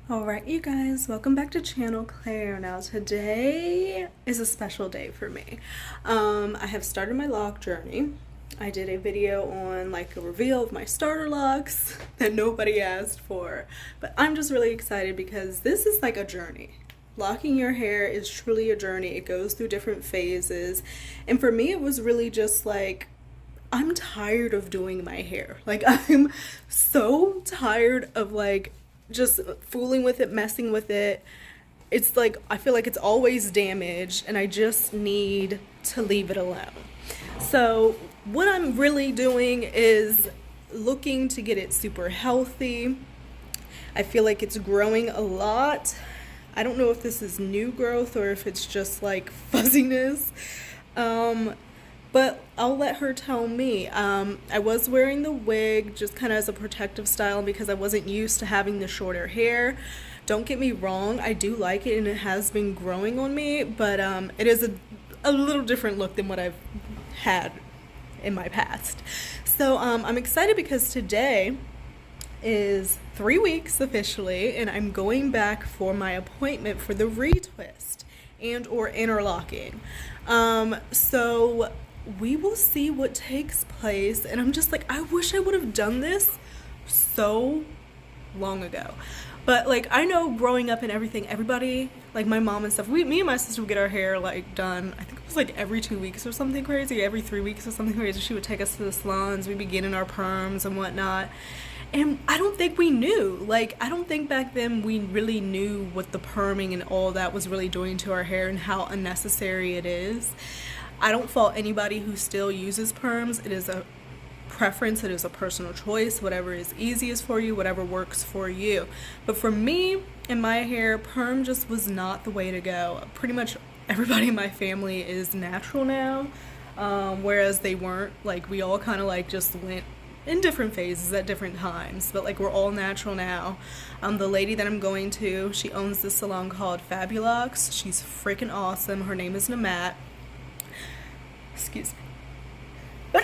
Alright, you guys, welcome back to Channel Claire. Now today is a special day for me. I have started my lock journey. I did a video on like a reveal of my starter locks that nobody asked for, but I'm just really excited because this is like a journey. Locking your hair is truly a journey. It goes through different phases, and for me it was really just like, I'm tired of doing my hair. Like, I'm so tired of like just fooling with it, messing with it. It's like, I feel like it's always damaged and I just need to leave it alone. So what I'm really doing is looking to get it super healthy. I feel like it's growing a lot. I don't know if this is new growth or if it's just like fuzziness. But I'll let her tell me. I was wearing the wig just kind of as a protective style because I wasn't used to having the shorter hair. Don't get me wrong, I do like it and it has been growing on me, but it is a little different look than what I've had in my past. So I'm excited because today is 3 weeks officially and I'm going back for my appointment for the retwist and or interlocking. So we will see what takes place, and I'm just like, I wish I would have done this so long ago. But like, I know growing up and everything, everybody, like my mom and stuff, me and my sister would get our hair like done, I think it was like every 2 weeks or something crazy, every 3 weeks or something crazy. She would take us to the salons, we'd be getting our perms and whatnot. And I don't think we knew, like, I don't think back then we really knew what the perming and all that was really doing to our hair and how unnecessary it is. I don't fault anybody who still uses perms. It is a preference, it is a personal choice, whatever is easiest for you, whatever works for you. But for me and my hair, perm just was not the way to go. Pretty much everybody in my family is natural now, whereas they weren't. Like, we all kind of like just went in different phases at different times, but like we're all natural now. The lady that I'm going to, she owns this salon called Fabulox. She's freaking awesome. Her name is Namat. Excuse me.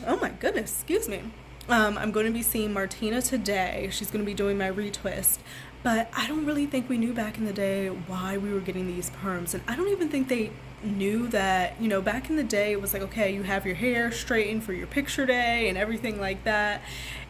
Oh my goodness, excuse me. I'm going to be seeing Martina today. She's going to be doing my retwist. But I don't really think we knew back in the day why we were getting these perms. And I don't even think they knew that, you know, back in the day it was like, okay, you have your hair straightened for your picture day and everything like that.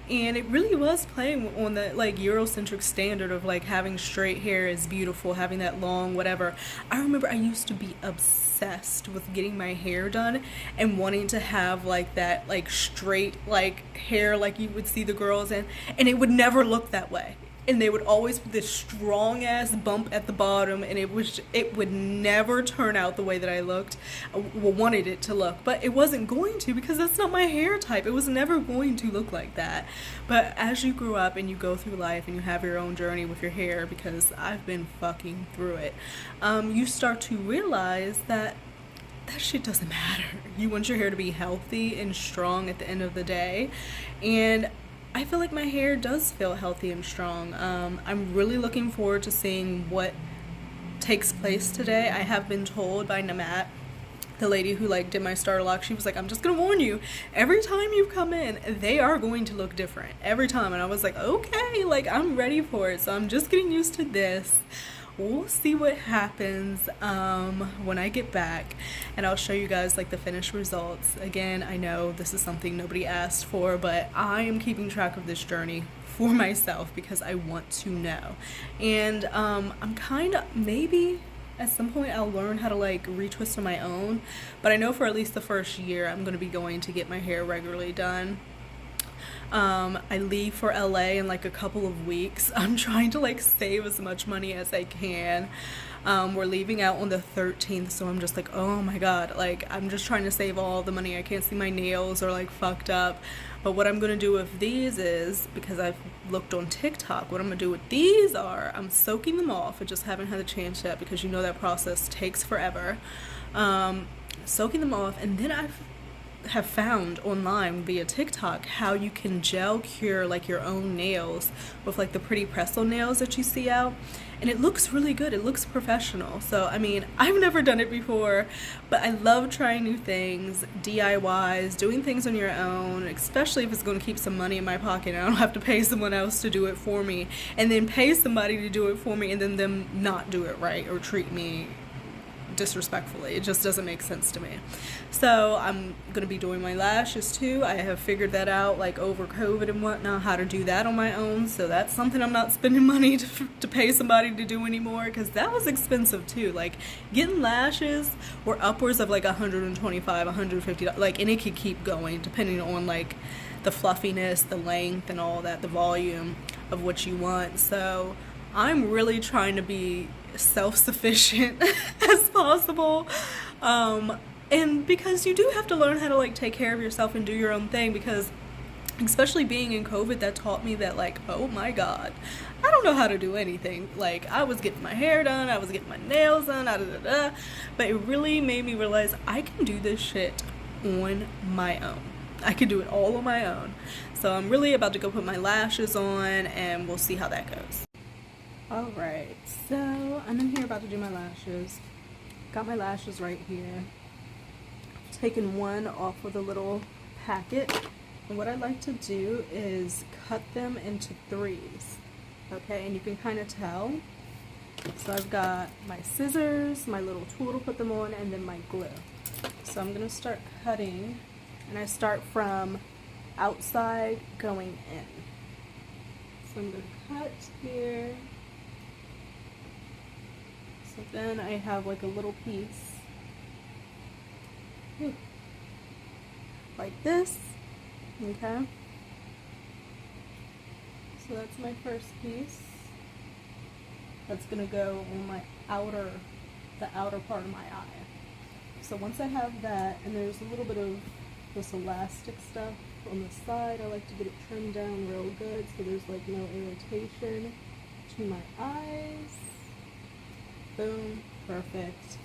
And it really was playing on the like Eurocentric standard of like having straight hair is beautiful, having that long whatever. I remember I used to be obsessed with getting my hair done and wanting to have like that like straight like hair like you would see the girls in, and it would never look that way. And they would always put this strong ass bump at the bottom, and it would never turn out the way that I wanted it to look. But it wasn't going to, because that's not my hair type. It was never going to look like that. But as you grew up and you go through life and you have your own journey with your hair, because I've been fucking through it, you start to realize that shit doesn't matter. You want your hair to be healthy and strong at the end of the day. And I feel like my hair does feel healthy and strong. I'm really looking forward to seeing what takes place today. I have been told by Namat, the lady who like did my starter lock, she was like, I'm just gonna warn you, every time you come in, they are going to look different every time. And I was like, okay, like I'm ready for it. So I'm just getting used to this. We'll see what happens when I get back, and I'll show you guys like the finished results. Again, I know this is something nobody asked for, but I am keeping track of this journey for myself because I want to know. And I'm kind of, maybe at some point I'll learn how to like retwist on my own, but I know for at least the first year I'm going to be going to get my hair regularly done. I leave for LA in like a couple of weeks. I'm trying to like save as much money as I can. We're leaving out on the 13th, so I'm just like, oh my god, like I'm just trying to save all the money. I can't see my nails are like fucked up. But what I'm gonna do with these is, because I've looked on TikTok, what I'm gonna do with these are, I'm soaking them off. I just haven't had a chance yet because you know that process takes forever. Soaking them off, and then I've have found online via TikTok how you can gel cure like your own nails with like the pretty press on nails that you see out, and it looks really good. It looks professional. So I mean, I've never done it before, but I love trying new things, DIYs, doing things on your own, especially if it's going to keep some money in my pocket and I don't have to pay someone else to do it for me, and then pay somebody to do it for me and then them not do it right or treat me disrespectfully. It just doesn't make sense to me. So I'm gonna be doing my lashes too. I have figured that out like over COVID and whatnot, how to do that on my own. So that's something I'm not spending money to pay somebody to do anymore, because that was expensive too. Like getting lashes were upwards of like $125, $150, like, and it could keep going depending on like the fluffiness, the length, and all that, the volume of what you want. So I'm really trying to be self-sufficient as possible, and because you do have to learn how to like take care of yourself and do your own thing, because especially being in COVID, that taught me that like, oh my god, I don't know how to do anything. Like I was getting my hair done, I was getting my nails done, but it really made me realize I can do this shit on my own. I can do it all on my own. So I'm really about to go put my lashes on, and we'll see how that goes. Alright, so I'm in here about to do my lashes. Got my lashes right here. Taking one off with a little packet. And what I like to do is cut them into threes. Okay, and you can kind of tell. So I've got my scissors, my little tool to put them on, and then my glue. So I'm going to start cutting, and I start from outside going in. So I'm going to cut here. So then I have like a little piece like this, okay? So that's my first piece. That's gonna go on my the outer part of my eye. So once I have that, and there's a little bit of this elastic stuff on the side, I like to get it trimmed down real good so there's like no irritation to my eyes. Boom, perfect.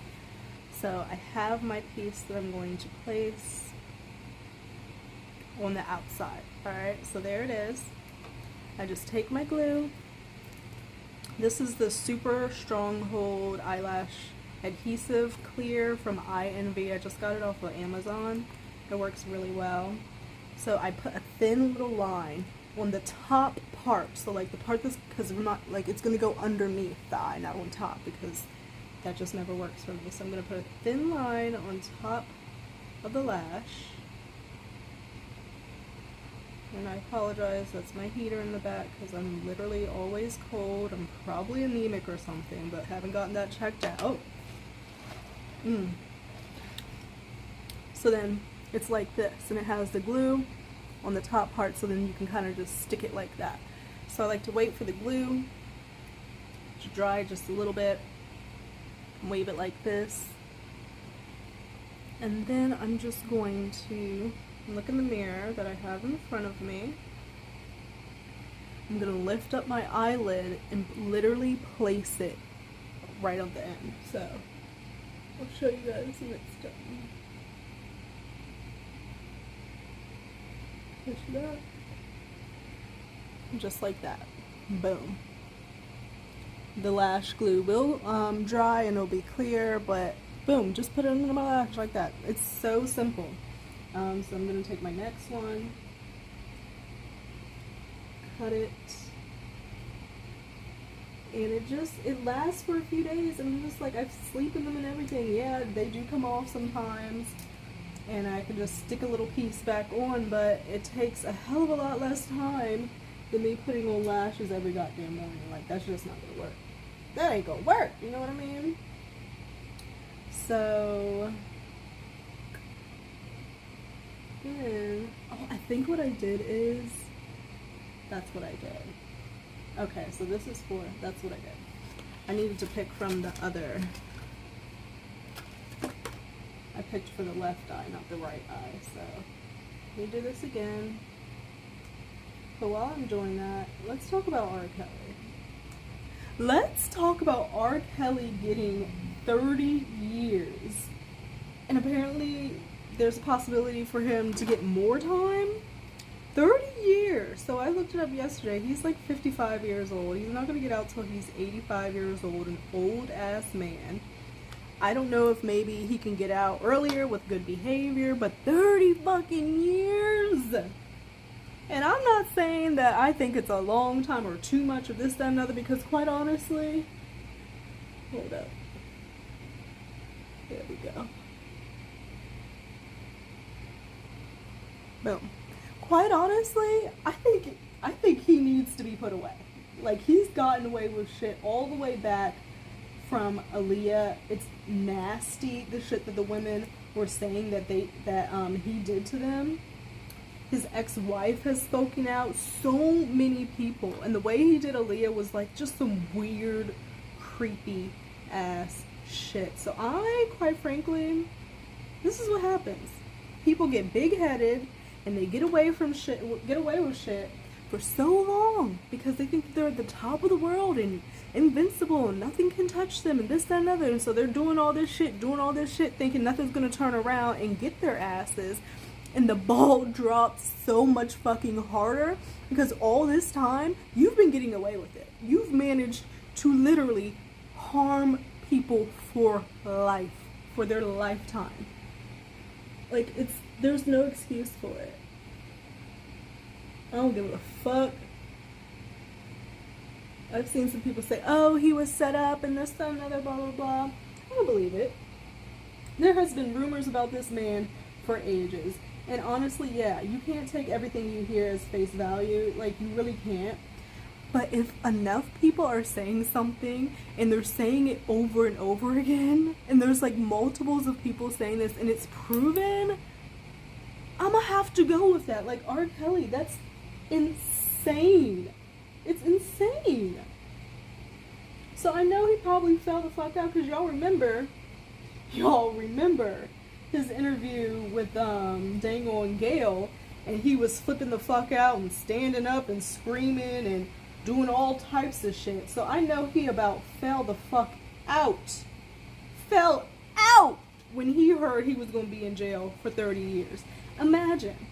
So I have my piece that I'm going to place on the outside. Alright, so there it is. I just take my glue. This is the Super Stronghold Eyelash Adhesive Clear from INV. I just got it off of Amazon. It works really well. So I put a thin little line on the top part, so like the part that's, because we're not, like, it's going to go underneath the eye, not on top, because that just never works for me. So I'm going to put a thin line on top of the lash, and I apologize, that's my heater in the back because I'm literally always cold. I'm probably anemic or something, but haven't gotten that checked out. So then it's like this, and it has the glue on the top part, so then you can kind of just stick it like that. So I like to wait for the glue to dry just a little bit, wave it like this, and then I'm just going to look in the mirror that I have in front of me. I'm going to lift up my eyelid and literally place it right on the end. So I'll show you guys when it's done. Push it up. Just like that. Boom. The lash glue will dry and it'll be clear, but boom, just put it under my lash like that. It's so simple. So I'm going to take my next one, cut it, and it lasts for a few days, and I'm just like, I sleep in them and everything. Yeah, they do come off sometimes, and I can just stick a little piece back on, but it takes a hell of a lot less time than me putting on lashes every goddamn morning. Like, that's just not going to work. That ain't going to work, you know what I mean? So then, I think what I did is, that's what I did. Okay, so this is that's what I did. I needed to pick from the other. I picked for the left eye, not the right eye, so let me do this again. But while I'm doing that, let's talk about R. Kelly. Let's talk about R. Kelly getting 30 years. And apparently there's a possibility for him to get more time. 30 years. So I looked it up yesterday. He's like 55 years old. He's not going to get out till he's 85 years old, an old ass man. I don't know if maybe he can get out earlier with good behavior, but 30 fucking years. And I'm not saying that I think it's a long time or too much of this, that, and another, because quite honestly, hold up. There we go. Boom. Quite honestly, I think he needs to be put away. Like, he's gotten away with shit all the way back from Aaliyah. It's nasty, the shit that the women were saying that he did to them. His ex-wife has spoken out. So many people, and the way he did Aaliyah was like just some weird, creepy ass shit. So quite frankly, this is what happens. People get big-headed and they get away with shit for so long because they think that they're at the top of the world and invincible and nothing can touch them and this, that, and other. And so they're doing all this shit, thinking nothing's gonna turn around and get their asses. And the ball drops so much fucking harder because all this time you've been getting away with it. You've managed to literally harm people for life, for their lifetime. Like, there's no excuse for it. I don't give a fuck. I've seen some people say, oh, he was set up and this, that, and another, blah, blah, blah. I don't believe it. There has been rumors about this man for ages. And honestly, yeah, you can't take everything you hear as face value. Like, you really can't. But if enough people are saying something and they're saying it over and over again, and there's like multiples of people saying this and it's proven, I'm gonna have to go with that. Like, R. Kelly, that's insane. It's insane. So I know he probably fell the fuck out because y'all remember his interview with Dangle and Gail, and he was flipping the fuck out and standing up and screaming and doing all types of shit. So I know he about fell the fuck out. Fell out when he heard he was going to be in jail for 30 years. Imagine.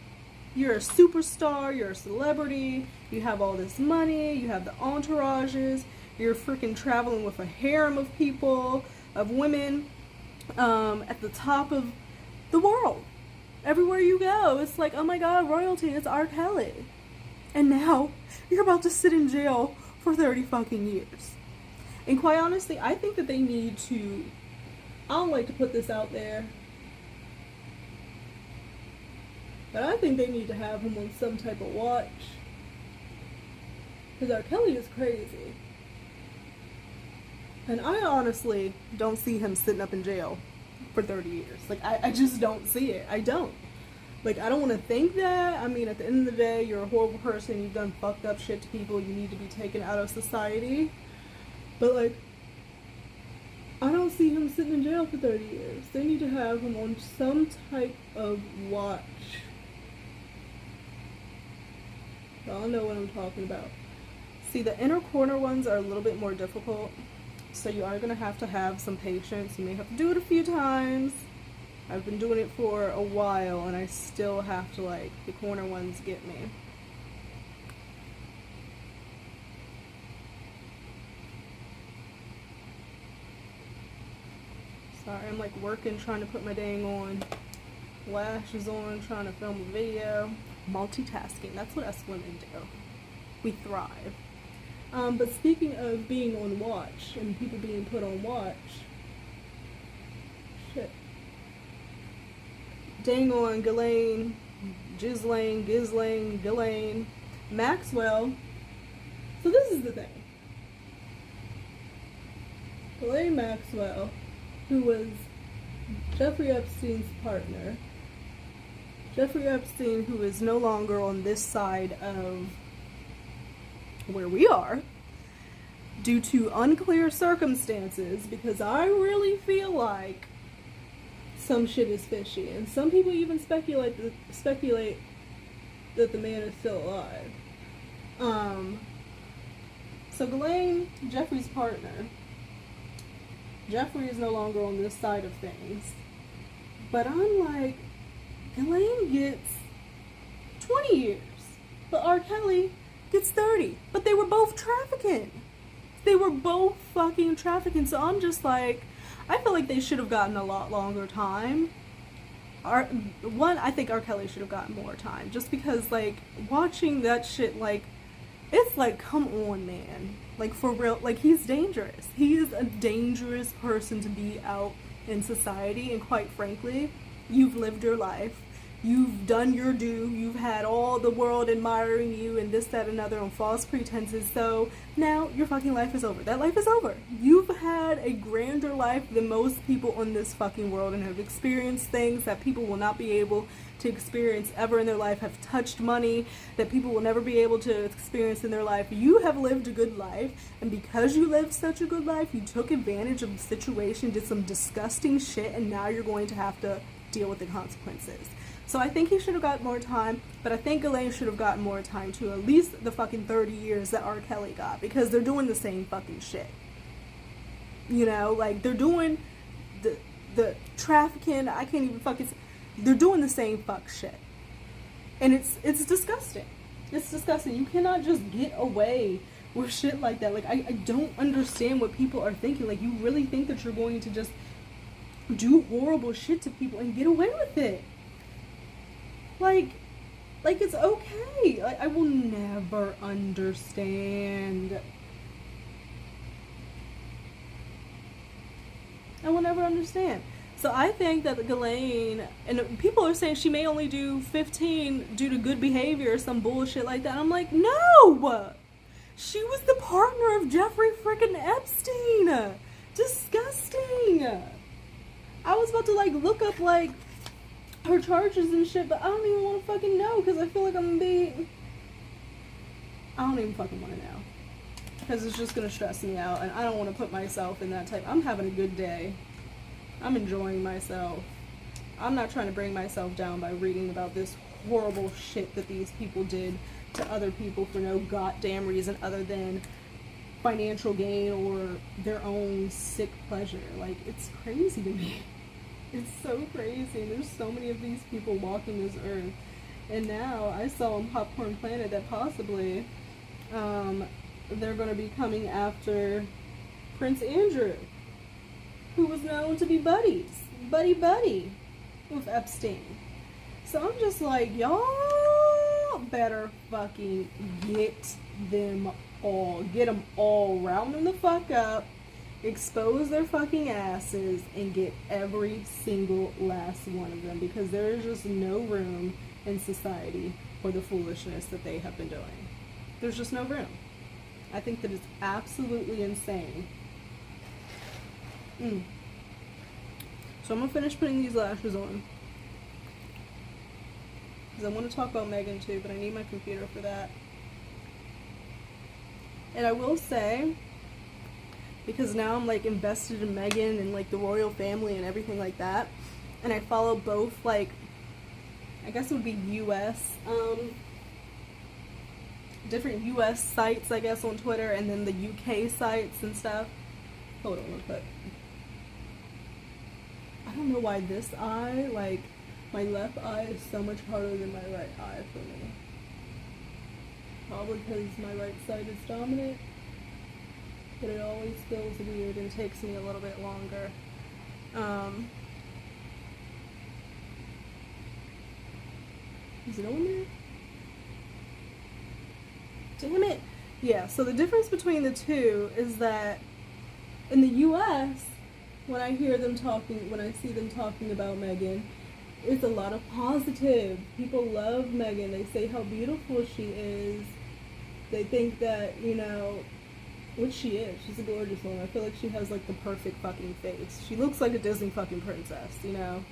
You're a superstar, you're a celebrity, you have all this money, you have the entourages, you're freaking traveling with a harem of people, of women, at the top of the world. Everywhere you go, it's like, oh my god, royalty, it's R. Kelly. And now, you're about to sit in jail for 30 fucking years. And quite honestly, I think that they need to, I don't like to put this out there, but I think they need to have him on some type of watch. Because R. Kelly is crazy. And I honestly don't see him sitting up in jail for 30 years. Like, I just don't see it. I don't. Like, I don't want to think that. I mean, at the end of the day, you're a horrible person. You've done fucked up shit to people. You need to be taken out of society. But, like, I don't see him sitting in jail for 30 years. They need to have him on some type of watch. Y'all know what I'm talking about. See, the inner corner ones are a little bit more difficult. So you are going to have some patience. You may have to do it a few times. I've been doing it for a while and I still have to, like, the corner ones get me. Sorry, I'm like working, trying to put my dang on. Lash is on, trying to film a video. Multitasking, that's what us women do. We thrive. But speaking of being on watch and people being put on watch, shit. Dangle and Ghislaine, Maxwell. So this is the thing. Ghislaine Maxwell, who was Jeffrey Epstein's partner. Jeffrey Epstein, who is no longer on this side of where we are, due to unclear circumstances, because I really feel like some shit is fishy, and some people even speculate that the man is still alive. So Ghislaine, Jeffrey's partner, Jeffrey is no longer on this side of things, but I'm like, Ghislaine gets 20 years, but R. Kelly gets 30. But they were both trafficking. They were both fucking trafficking. So I'm just like, I feel like they should have gotten a lot longer time. I think R. Kelly should have gotten more time. Just because, like, watching that shit, like, it's like, come on, man. Like, for real, like, he's dangerous. He is a dangerous person to be out in society, and quite frankly, you've lived your life. You've done your due. You've had all the world admiring you and this, that, and another on false pretenses. So now your fucking life is over. That life is over. You've had a grander life than most people on this fucking world and have experienced things that people will not be able to experience ever in their life, have touched money that people will never be able to experience in their life. You have lived a good life, and because you lived such a good life, you took advantage of the situation, did some disgusting shit, and now you're going to have to deal with the consequences. So I think he should have got more time, but I think Elaine should have gotten more time too, at least the fucking 30 years that R. Kelly got, because they're doing the same fucking shit. You know, like, they're doing the trafficking, I can't even fucking, they're doing the same fuck shit. And it's disgusting. It's disgusting. You cannot just get away with shit like that. Like, I don't understand what people are thinking. Like, you really think that you're going to just do horrible shit to people and get away with it? Like it's okay. Like, I will never understand. I will never understand. So I think that Ghislaine, and people are saying she may only do 15 due to good behavior or some bullshit like that. I'm like, no! She was the partner of Jeffrey frickin' Epstein. Disgusting. I was about to, like, look up, like, her charges and shit, but I don't even want to fucking know, because I feel like I'm gonna be, I don't even fucking want to know, because it's just gonna stress me out, and I don't want to put myself in that type. I'm having a good day. I'm enjoying myself. I'm not trying to bring myself down by reading about this horrible shit that these people did to other people for no goddamn reason other than financial gain or their own sick pleasure. Like, it's crazy to me. It's so crazy, and there's so many of these people walking this earth. And now I saw on Popcorn Planet that possibly they're going to be coming after Prince Andrew, who was known to be buddy with Epstein. So I'm just like, y'all better fucking get them all, round them the fuck up, expose their fucking asses, and get every single last one of them, because there is just no room in society for the foolishness that they have been doing. There's just no room. I think that it's absolutely insane. So I'm gonna finish putting these lashes on, because I want to talk about Meghan too, but I need my computer for that. And I will say, because now I'm, like, invested in Meghan and, like, the royal family and everything like that, and I follow both, like, I guess it would be U.S., different U.S. sites, I guess, on Twitter, and then the U.K. sites and stuff. Hold on real quick. I don't know why this eye, like, my left eye is so much harder than my right eye for me. Probably because my right side is dominant. But it always feels weird and takes me a little bit longer. Is it on there? Damn it! Yeah, so the difference between the two is that in the US, when I see them talking about Meghan, it's a lot of positive. People love Meghan. They say how beautiful she is. They think that, you know, which she is. She's a gorgeous woman. I feel like she has, like, the perfect fucking face. She looks like a Disney fucking princess, you know?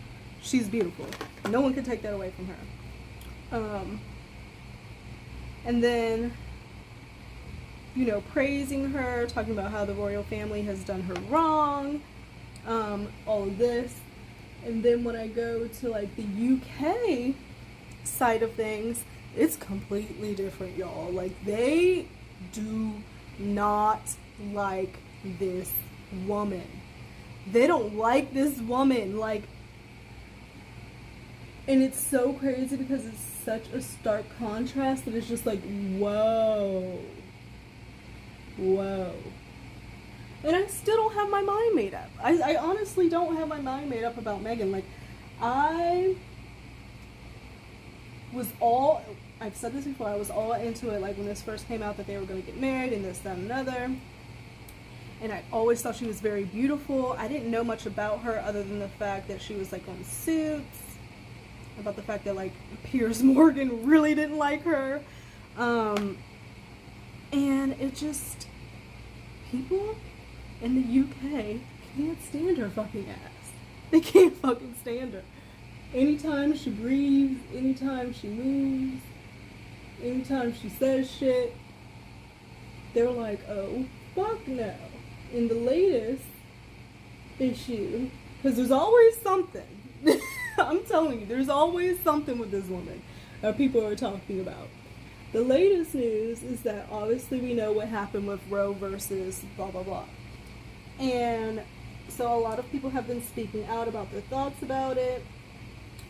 She's beautiful. No one can take that away from her. And then, you know, praising her, talking about how the royal family has done her wrong, all of this. And then when I go to, like, the UK side of things, it's completely different, y'all. Like, they do not like this woman. They don't like this woman. Like, And it's so crazy because it's such a stark contrast that it's just like, whoa. Whoa. And I still don't have my mind made up. I honestly don't have my mind made up about Meghan. Like, I was all, I've said this before, I was all into it, like, when this first came out that they were going to get married and this, that, and another. And I always thought she was very beautiful. I didn't know much about her other than the fact that she was, like, on Suits. About the fact that, like, Piers Morgan really didn't like her. And it just, people in the UK can't stand her fucking ass. They can't fucking stand her. Anytime she breathes, anytime she moves, anytime she says shit, they're like, oh, fuck no. In the latest issue, because there's always something. I'm telling you, there's always something with this woman that people are talking about. The latest news is that obviously we know what happened with Roe versus blah, blah, blah. And so a lot of people have been speaking out about their thoughts about it,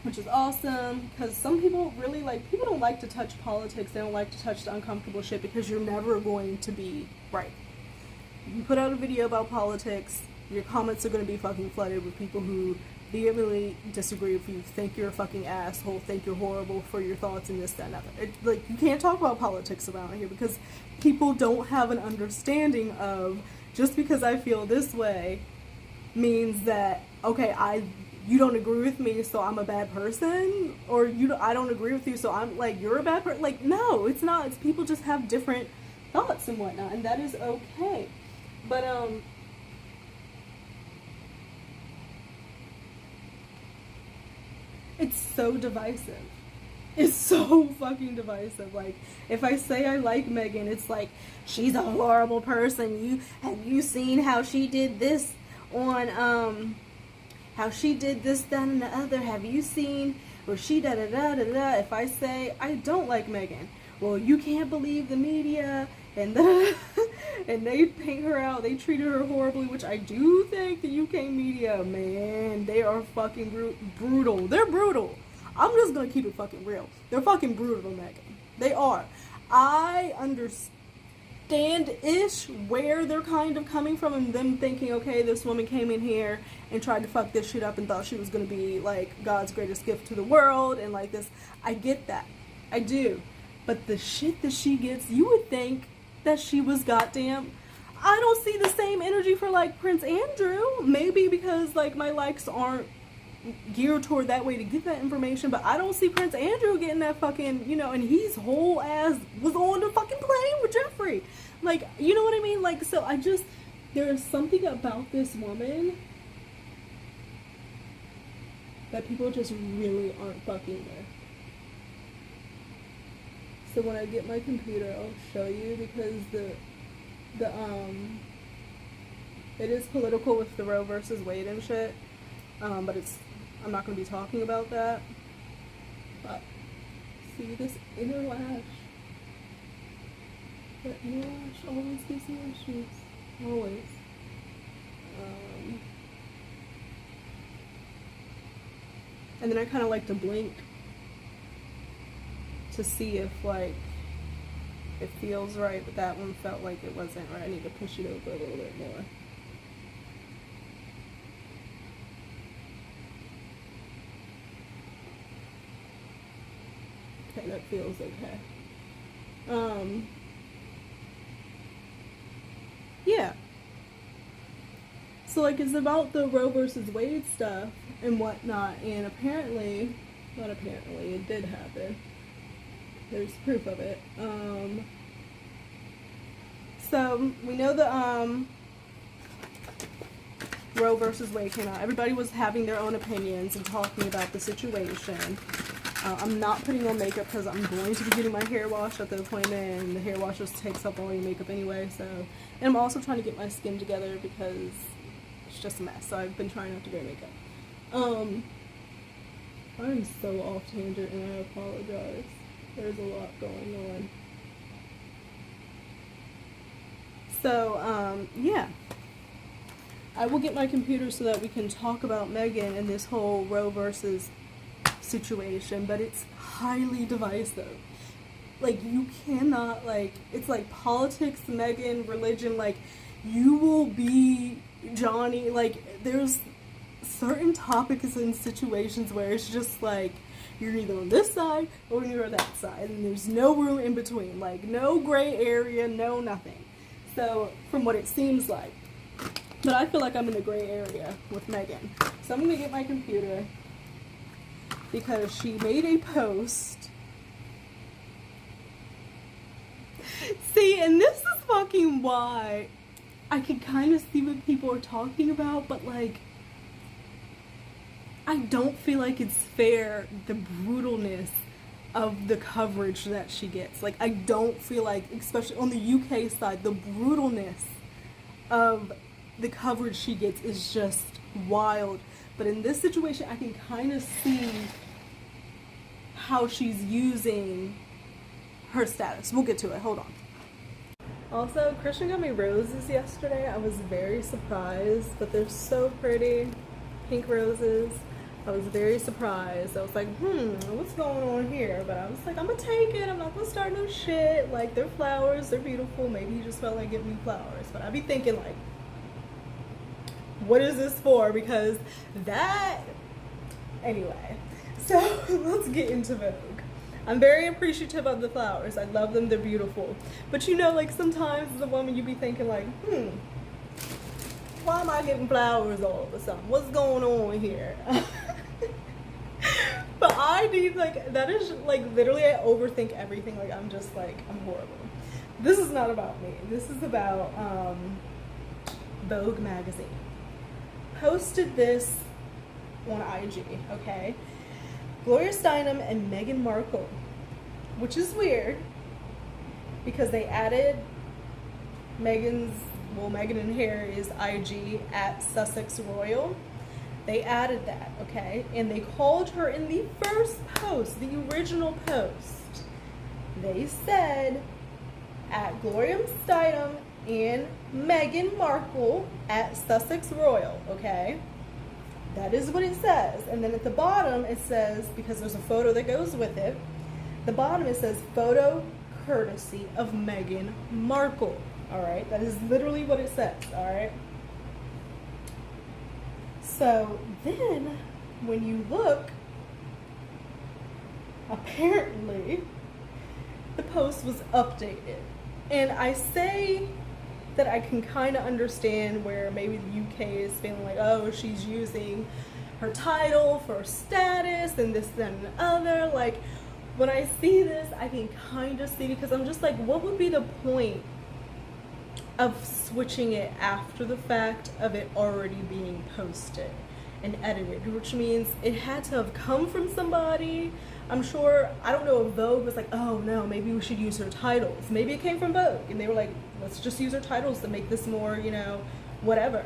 which is awesome, because some people really like, people don't like to touch politics, they don't like to touch the uncomfortable shit because you're never going to be right. You put out a video about politics, your comments are going to be fucking flooded with people who vehemently disagree with you, think you're a fucking asshole, think you're horrible for your thoughts and this, that, and other. Like, you can't talk about politics around here because people don't have an understanding of, just because I feel this way means that, okay, you don't agree with me, so I'm a bad person, or I don't agree with you, so I'm like, you're a bad person. Like, no, it's not. It's people just have different thoughts and whatnot, and that is okay. But it's so divisive. It's so fucking divisive. Like, if I say I like Meghan, it's like, she's a horrible person. Have you seen how she did this on how she did this, that, and the other? Have you seen where she da da da da da? If I say I don't like Meghan, well, you can't believe the media and and they paint her out. They treated her horribly, which I do think the UK media, man, they are fucking brutal. They're brutal. I'm just gonna keep it fucking real. They're fucking brutal, Meghan. They are. I understand-ish where they're kind of coming from and them thinking, okay, this woman came in here and tried to fuck this shit up and thought she was gonna be like God's greatest gift to the world and like this. I get that. I do. But the shit that she gets, you would think that she was goddamn, I don't see the same energy for like Prince Andrew. Maybe because like my likes aren't geared toward that way to get that information, but I don't see Prince Andrew getting that fucking, you know, and he's whole ass was on the fucking plane with Jeffrey. Like, you know what I mean? Like, so there is something about this woman that people just really aren't fucking with. So when I get my computer, I'll show you, because it is political with the Roe versus Wade and shit. But I'm not going to be talking about that. But see this inner lash. The inner lash always gives me issues. Always. And then I kind of like to blink to see if like it feels right, but that one felt like it wasn't right. I need to push it over a little bit more. Okay, that feels okay. Yeah. So like, it's about the Roe versus Wade stuff and whatnot, and apparently, not apparently, it did happen. There's proof of it. So we know the Roe versus Wade came out. Everybody was having their own opinions and talking about the situation. I'm not putting on makeup because I'm going to be getting my hair washed at the appointment, and the hair wash just takes up all your makeup anyway. So, and I'm also trying to get my skin together because it's just a mess. So I've been trying not to wear makeup. I'm so off tangent, and I apologize. There's a lot going on. So, yeah. I will get my computer so that we can talk about Meghan and this whole Roe versus situation, but it's highly divisive. Like, you cannot, like, it's like politics, Meghan, religion, like, you will be Johnny. Like, there's certain topics and situations where it's just like, you're either on this side or you're on that side, and there's no room in between, like, no gray area, no nothing. So, from what it seems like. But I feel like I'm in the gray area with Meghan. So I'm gonna get my computer, because she made a post. See, and this is fucking why I can kind of see what people are talking about, but like, I don't feel like it's fair, the brutalness of the coverage that she gets. Like, I don't feel like, especially on the UK side, the brutalness of the coverage she gets is just wild. But in this situation, I can kind of see how she's using her status. We'll get to it. Hold on. Also, Christian got me roses yesterday. I was very surprised, but they're so pretty. Pink roses. I was very surprised. I was like, what's going on here? But I was like, I'm gonna take it. I'm not gonna start no shit. Like, they're flowers. They're beautiful. Maybe he just felt like giving me flowers. But I'd be thinking, like, what is this for? Because that... Anyway. So, let's get into Vogue. I'm very appreciative of the flowers. I love them. They're beautiful. But you know, like, sometimes as a woman, you be thinking, like, why am I getting flowers all of a sudden? What's going on here? But I need, like, that is, like, literally I overthink everything. Like, I'm just, like, I'm horrible. This is not about me. This is about Vogue magazine. Posted this on IG, okay? Gloria Steinem and Meghan Markle, which is weird because they added Meghan and Harry's IG at Sussex Royal. They added that, okay? And they called her in the first post, the original post. They said at Gloria Steinem and Meghan Markle at Sussex Royal, okay? That is what it says. And then at the bottom it says, because there's a photo that goes with it, the bottom it says, photo courtesy of Meghan Markle. Alright, that is literally what it says, alright? So then, when you look, apparently, the post was updated. And I say that I can kind of understand where maybe the UK is feeling like, oh, she's using her title for status and this, that, and the other. Like, when I see this, I can kind of see, because I'm just like, what would be the point of switching it after the fact of it already being posted and edited, which means it had to have come from somebody. I'm sure, I don't know if Vogue was like, oh no, maybe we should use her titles. Maybe it came from Vogue and they were like, let's just use her titles to make this more, you know, whatever.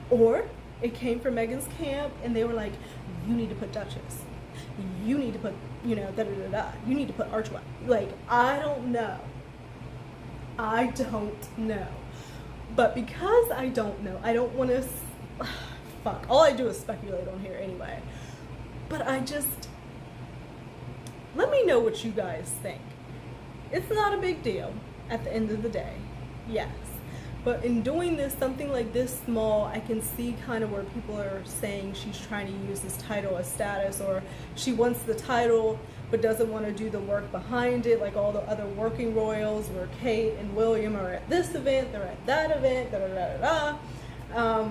Or it came from Meghan's camp and they were like, you need to put Duchess. You need to put, you know, da-da-da-da. You need to put Archway. Like, I don't know. I don't know. But because I don't know, I don't want to... Fuck. All I do is speculate on here anyway. But I just... Let me know what you guys think. It's not a big deal at the end of the day. Yes. But in doing this, something like this small, I can see kind of where people are saying she's trying to use this title as status, or she wants the title but doesn't want to do the work behind it, like all the other working royals where Kate and William are at this event, they're at that event, da-da-da-da-da.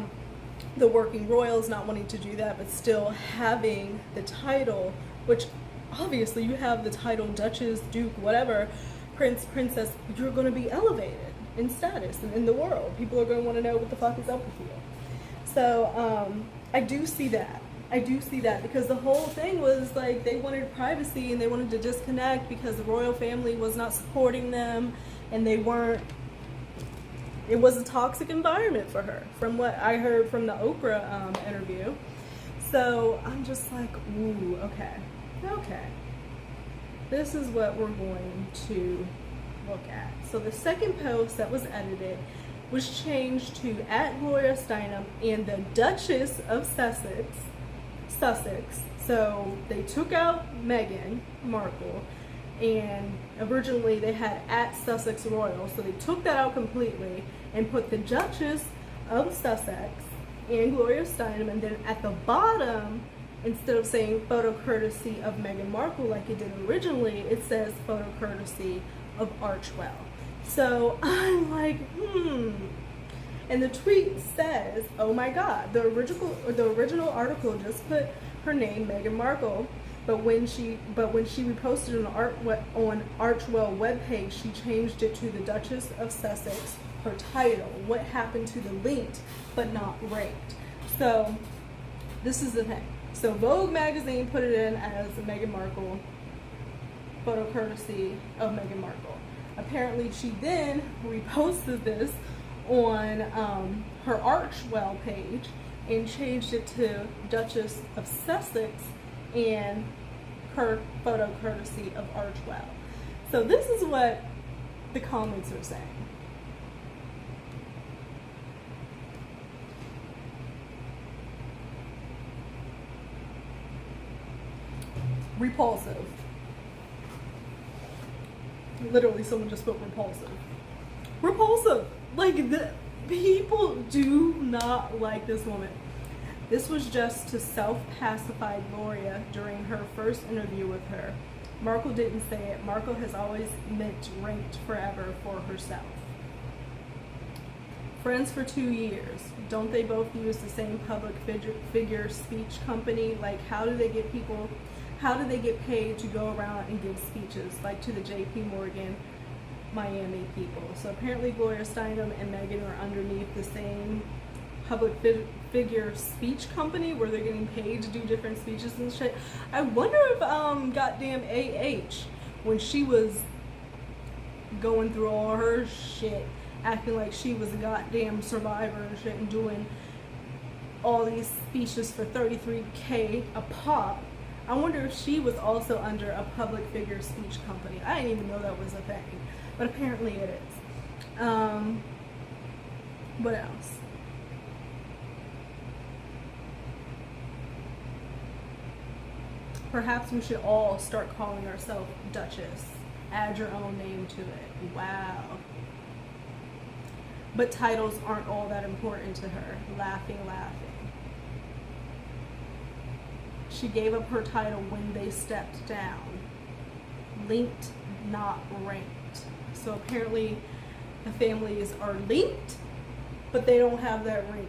The working royals not wanting to do that, but still having the title, which obviously you have the title Duchess, Duke, whatever, Prince, Princess, you're going to be elevated in status and in the world. People are going to want to know what the fuck is up with you. So I do see that. I do see that, because the whole thing was like they wanted privacy and they wanted to disconnect because the royal family was not supporting them and they weren't. It was a toxic environment for her, from what I heard from the Oprah interview. So I'm just like, ooh, okay. This is what we're going to look at. So the second post that was edited was changed to at Gloria Steinem and the Duchess of Sussex. Sussex. So they took out Meghan Markle, and originally they had at Sussex Royal, so they took that out completely and put the Duchess of Sussex and Gloria Steinem, and then at the bottom, instead of saying photo courtesy of Meghan Markle like it did originally, it says photo courtesy of Archwell. So I'm like, And the tweet says, oh my God, the original article just put her name, Meghan Markle, but when she reposted on Archwell webpage, she changed it to the Duchess of Sussex, her title. What happened to the linked but not ranked? So this is the thing. So Vogue magazine put it in as Meghan Markle, photo courtesy of Meghan Markle. Apparently she then reposted this on her Archwell page and changed it to Duchess of Sussex and her photo courtesy of Archwell. So this is what the comments are saying. Repulsive. Literally, someone just put repulsive. Repulsive. Like, the people do not like this woman. This was just to self-pacify Gloria during her first interview with her. Markle didn't say it. Markle has always meant ranked forever for herself. Friends for 2 years. Don't they both use the same public figure speech company? Like, how do they get paid to go around and give speeches, like to the JP Morgan Miami people? So apparently Gloria Steinem and Meghan are underneath the same public figure speech company where they're getting paid to do different speeches and shit. I wonder if goddamn AH, when she was going through all her shit, acting like she was a goddamn survivor and shit, and doing all these speeches for $33K a pop, I wonder if she was also under a public figure speech company. I didn't even know that was a thing, but apparently it is. What else? Perhaps we should all start calling ourselves Duchess. Add your own name to it. Wow. But titles aren't all that important to her. Laughing. She gave up her title when they stepped down. Linked, not ranked. So apparently the families are linked, but they don't have that ranking,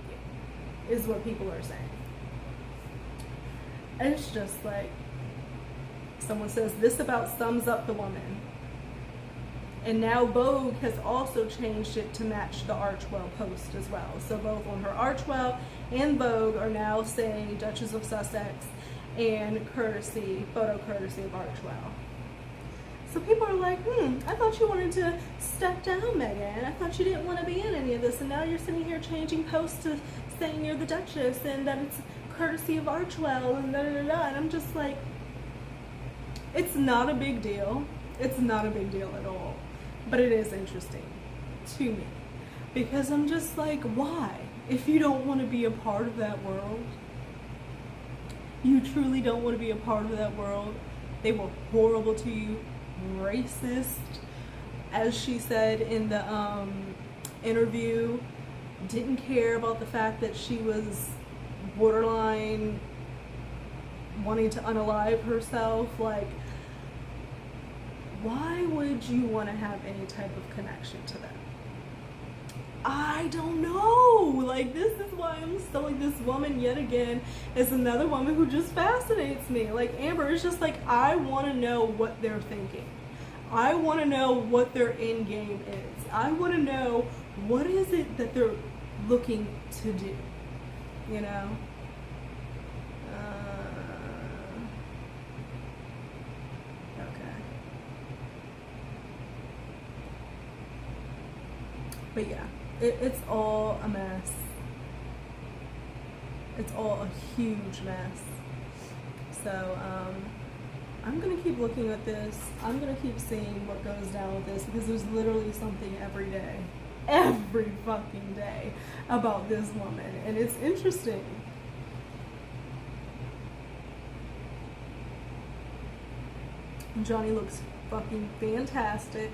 is what people are saying. And it's just like, someone says, this about sums up the woman. And now Vogue has also changed it to match the Archwell post as well. So both on her Archwell and Vogue are now saying Duchess of Sussex and photo courtesy of Archwell. So people are like, I thought you wanted to step down, Meghan. I thought you didn't want to be in any of this. And now you're sitting here changing posts to saying you're the Duchess and that it's courtesy of Archwell and da-da-da-da. And I'm just like, it's not a big deal. It's not a big deal at all. But it is interesting to me. Because I'm just like, why? If you don't want to be a part of that world, you truly don't want to be a part of that world. They were horrible to you, racist, as she said in the interview, didn't care about the fact that she was borderline wanting to unalive herself. Like, why would you want to have any type of connection to them? I don't know. Like, this is why I'm so like, this woman yet again is another woman who just fascinates me. Like Amber, it's just like, I want to know what they're thinking. I want to know what their end game is. I want to know what is it that they're looking to do, you know? But yeah, it's all a mess. It's all a huge mess. So I'm gonna keep looking at this. I'm gonna keep seeing what goes down with this, because there's literally something every fucking day about this woman, and it's interesting. Johnny looks fucking fantastic.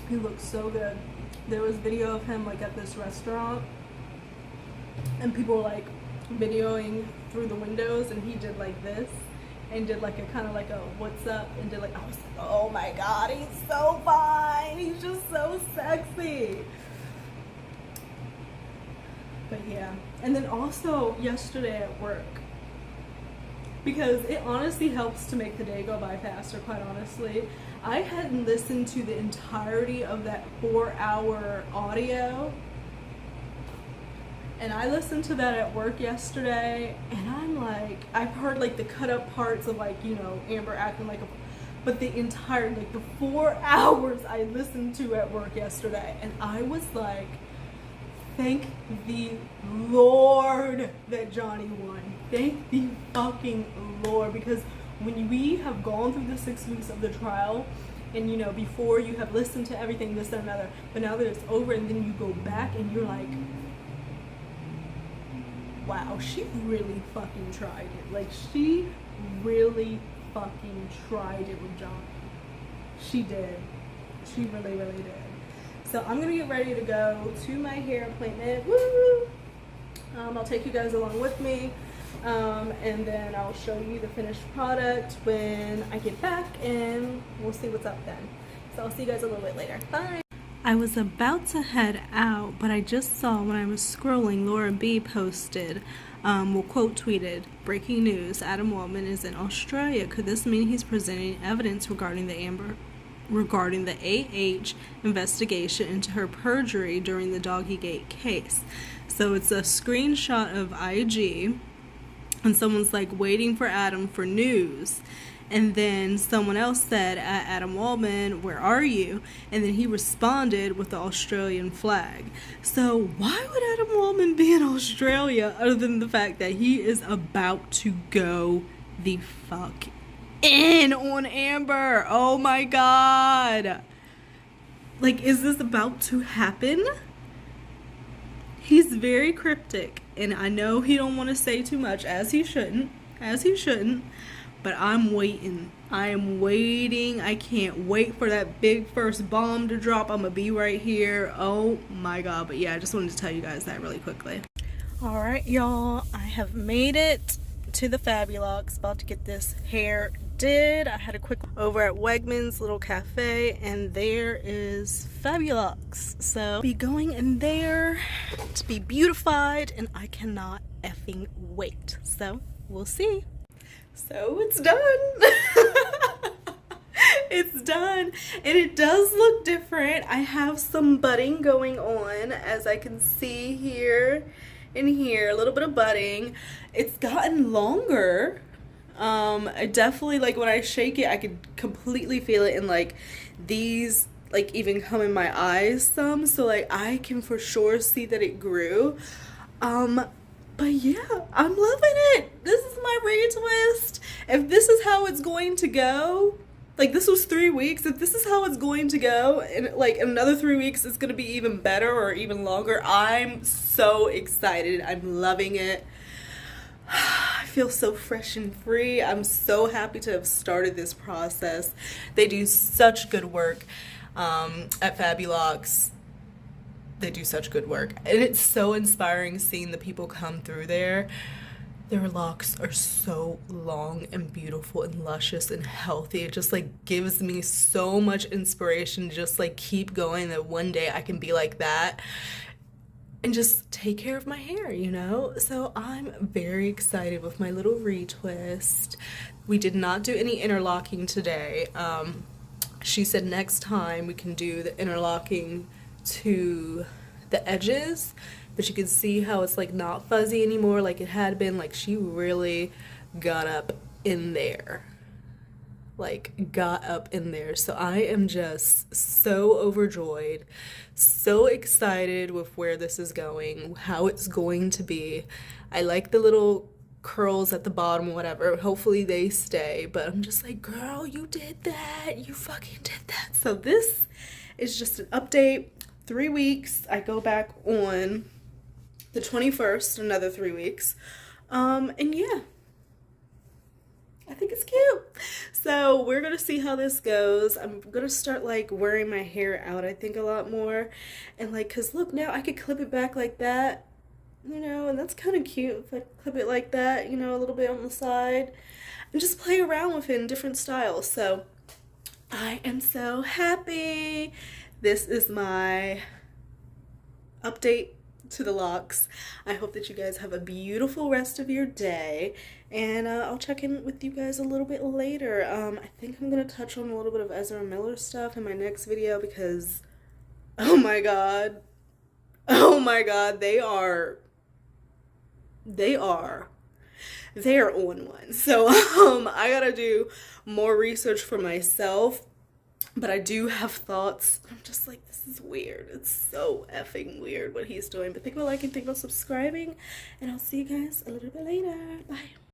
He looks so good. There was video of him like at this restaurant, and people were like videoing through the windows, and he did like this and did like a kind of like a what's up, and did like, I was like, oh my god, he's so fine, he's just so sexy. But yeah, and then also yesterday at work, because it honestly helps to make the day go by faster, quite honestly, I hadn't listened to the entirety of that 4-hour audio, and I listened to that at work yesterday, and I'm like, I've heard like the cut up parts of like, you know, Amber acting like a, but the entire, like the 4 hours I listened to at work yesterday, and I was like, thank the Lord that Johnny won. Thank the fucking Lord, because when we have gone through the 6 weeks of the trial, and you know, before you have listened to everything, this and another, but now that it's over, and then you go back and you're like, wow, she really fucking tried it. Like, she really fucking tried it with Johnny. She did. She really, really did. So I'm gonna get ready to go to my hair appointment. Woo! I'll take you guys along with me, and then I'll show you the finished product when I get back, and we'll see what's up then. So I'll see you guys a little bit later. Bye! I was about to head out, but I just saw when I was scrolling, Laura B posted, quote tweeted, "Breaking news, Adam Waldman is in Australia. Could this mean he's presenting evidence regarding the AH investigation into her perjury during the Doggygate case?" So it's a screenshot of IG, and someone's like waiting for Adam for news. And then someone else said, "Adam Waldman, where are you?" And then he responded with the Australian flag. So why would Adam Waldman be in Australia other than the fact that he is about to go the fuck in on Amber? Oh my god. Like, is this about to happen? He's very cryptic, and I know he don't want to say too much, as he shouldn't, but I'm waiting. I am waiting. I can't wait for that big first bomb to drop. I'm gonna be right here. Oh my god. But yeah, I just wanted to tell you guys that really quickly. All right, y'all, I have made it to the Fabulux. About to get this hair did. I had a quick over at Wegmans little cafe, and there is Fabulux. So I'll be going in there to be beautified, and I cannot effing wait. So we'll see. So it's done. It's done, and it does look different. I have some budding going on, as I can see here and here, a little bit of budding. It's gotten longer. I definitely, like, when I shake it, I could completely feel it, and like these like even come in my eyes some, so like I can for sure see that it grew. But yeah, I'm loving it. This is my retwist. If this is how it's going to go, like, this was 3 weeks. If this is how it's going to go, and like in another 3 weeks it's gonna be even better or even longer, I'm so excited. I'm loving it. I feel so fresh and free. I'm so happy to have started this process. They do such good work at Fabulux. They do such good work, and it's so inspiring seeing the people come through there. Their locks are so long and beautiful and luscious and healthy. It just like gives me so much inspiration to just like keep going, that one day I can be like that and just take care of my hair, you know? So I'm very excited with my little retwist. We did not do any interlocking today. She said next time we can do the interlocking to the edges, but you can see how it's like not fuzzy anymore like it had been. Like, she really got up in there, so I am just so overjoyed, so excited with where this is going, how it's going to be. I like the little curls at the bottom, whatever, hopefully they stay, but I'm just like, girl, you did that, you fucking did that. So this is just an update. 3 weeks, I go back on the 21st, another 3 weeks. And yeah, I think it's cute. So we're gonna see how this goes. I'm gonna start like wearing my hair out, I think, a lot more. And like, cause look, now I could clip it back like that, you know, and that's kind of cute if I clip it like that, you know, a little bit on the side, and just play around with it in different styles. So I am so happy. This is my update to the locks. I hope that you guys have a beautiful rest of your day, and I'll check in with you guys a little bit later. I think I'm gonna touch on a little bit of Ezra Miller stuff in my next video because oh my god, they are on one. So I gotta do more research for myself, but I do have thoughts. I'm just like, this is weird. It's so effing weird what he's doing. But think about liking, think about subscribing, and I'll see you guys a little bit later. Bye.